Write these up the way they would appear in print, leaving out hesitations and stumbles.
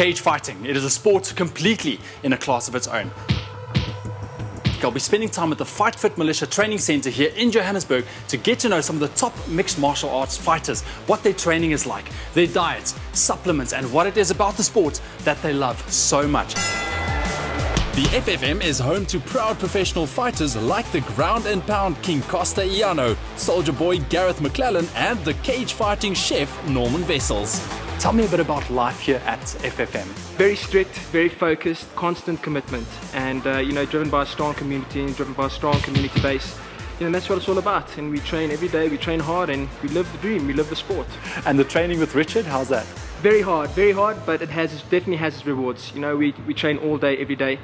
Cage fighting. It is a sport completely in a class of its own. I'll be spending time at the Fight Fit Militia training center here in Johannesburg to get to know some of the top mixed martial arts fighters, what their training is like, their diets, supplements, and what it is about the sport that they love so much. The FFM is home to proud professional fighters like the ground and pound King Costa Iano, soldier boy Gareth McClellan, and the cage fighting chef Norman Vessels. Tell me a bit about life here at FFM. Very strict, very focused, constant commitment, and driven by a strong community and driven by a strong community base. That's what it's all about. And we train every day, we train hard, and we live the dream, we live the sport. And the training with Richard, how's that? Very hard, but it definitely has its rewards. We train all day, every day,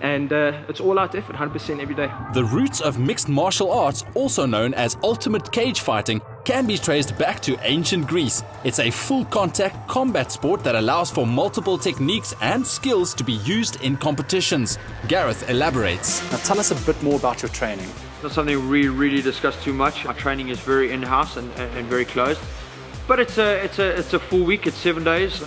and it's all out effort, 100% every day. The roots of mixed martial arts, also known as ultimate cage fighting, can be traced back to ancient Greece. It's a full contact combat sport that allows for multiple techniques and skills to be used in competitions. Gareth elaborates. Now tell us a bit more about your training. Not something we really discuss too much. Our training is very in-house and very closed. But it's a full week, it's 7 days,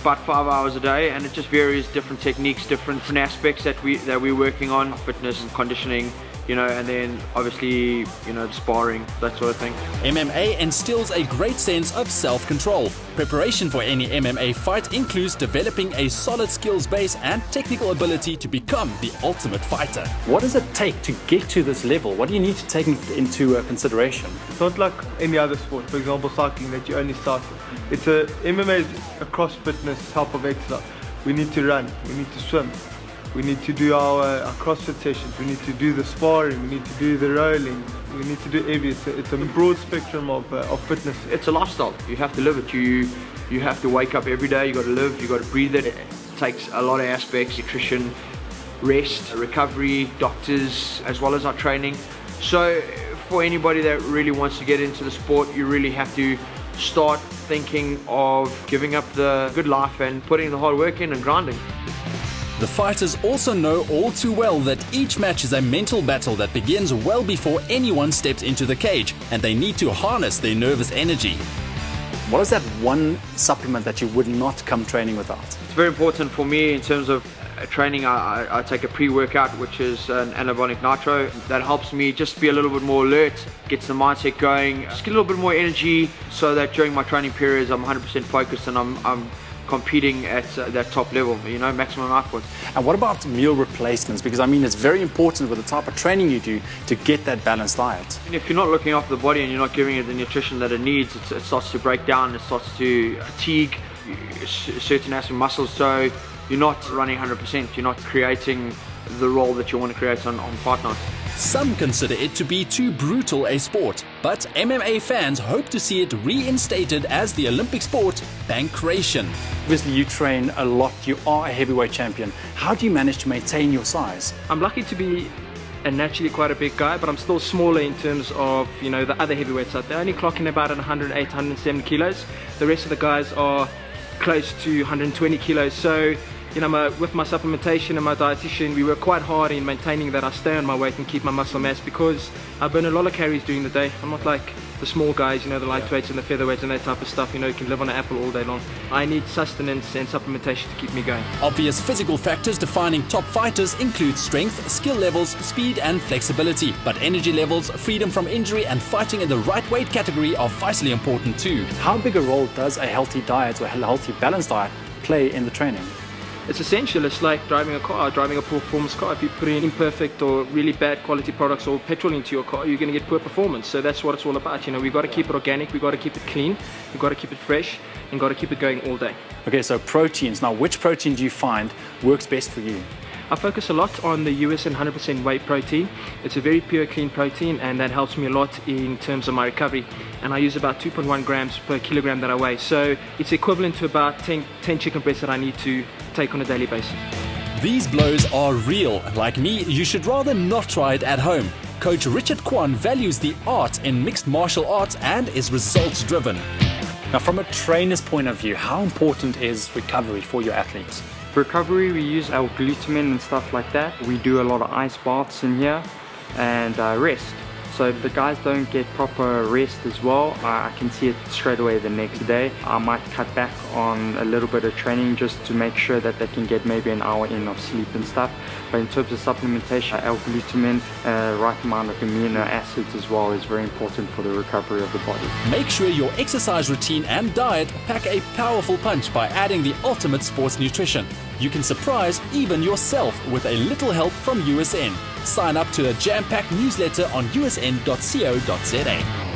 about 5 hours a day, and it just varies, different techniques, different aspects that we're working on, fitness and conditioning, and then obviously, sparring, that sort of thing. MMA instills a great sense of self-control. Preparation for any MMA fight includes developing a solid skills base and technical ability to become the ultimate fighter. What does it take to get to this level? What do you need to take into consideration? It's not like any other sport, for example cycling, that you only start with. MMA is a cross fitness type of exercise. We need to run, we need to swim, we need to do our CrossFit sessions, we need to do the sparring, we need to do the rolling, we need to do everything. It's a broad spectrum of fitness. It's a lifestyle, you have to live it. You have to wake up every day, you got to live, you got to breathe it. It takes a lot of aspects: nutrition, rest, recovery, doctors, as well as our training. So for anybody that really wants to get into the sport, you really have to start thinking of giving up the good life and putting the hard work in and grinding. The fighters also know all too well that each match is a mental battle that begins well before anyone steps into the cage, and they need to harness their nervous energy. What is that one supplement that you would not come training without? It's very important for me in terms of training. I take a pre-workout, which is an anabolic nitro. That helps me just be a little bit more alert, gets the mindset going, just get a little bit more energy, so that during my training periods I'm 100% focused and I'm competing at that top level, maximum output. And what about meal replacements? Because it's very important with the type of training you do to get that balanced diet. And if you're not looking after the body and you're not giving it the nutrition that it needs, it starts to break down, it starts to fatigue certain aspects of muscles, so you're not running 100%, you're not creating the role that you want to create on fight night. Some consider it to be too brutal a sport, but MMA fans hope to see it reinstated as the Olympic sport, pankration. Obviously you train a lot, you are a heavyweight champion. How do you manage to maintain your size? I'm lucky to be naturally quite a big guy, but I'm still smaller in terms of the other heavyweights out there. Only clocking about 108, 107 kilos. The rest of the guys are close to 120 kilos. So with my supplementation and my dietitian, we work quite hard in maintaining that I stay on my weight and keep my muscle mass, because I burn a lot of calories during the day. I'm not like the small guys, the lightweights and the featherweights and that type of stuff, you can live on an apple all day long. I need sustenance and supplementation to keep me going. Obvious physical factors defining top fighters include strength, skill levels, speed and flexibility. But energy levels, freedom from injury and fighting in the right weight category are vitally important too. How big a role does a healthy diet or a healthy balanced diet play in the training? It's essential. It's like driving a car, driving a poor performance car. If you put in imperfect or really bad quality products or petrol into your car, you're going to get poor performance. So that's what it's all about. We've got to keep it organic, we've got to keep it clean, we've got to keep it fresh, and got to keep it going all day. Okay, so proteins. Now, which protein do you find works best for you? I focus a lot on the USN 100% whey protein. It's a very pure, clean protein, and that helps me a lot in terms of my recovery. And I use about 2.1 grams per kilogram that I weigh. So it's equivalent to about 10 chicken breasts that I need to take on a daily basis. These blows are real. Like me, you should rather not try it at home. Coach Richard Kwan values the art in mixed martial arts and is results driven. Now, from a trainer's point of view, how important is recovery for your athletes? For recovery, we use our glutamine and stuff like that. We do a lot of ice baths in here and rest. So if the guys don't get proper rest as well, I can see it straight away the next day. I might cut back on a little bit of training just to make sure that they can get maybe an hour in of sleep and stuff. But in terms of supplementation, L-glutamine, right amount of amino acids as well is very important for the recovery of the body. Make sure your exercise routine and diet pack a powerful punch by adding the ultimate sports nutrition. You can surprise even yourself with a little help from USN. Sign up to a jam-packed newsletter on usn.co.za.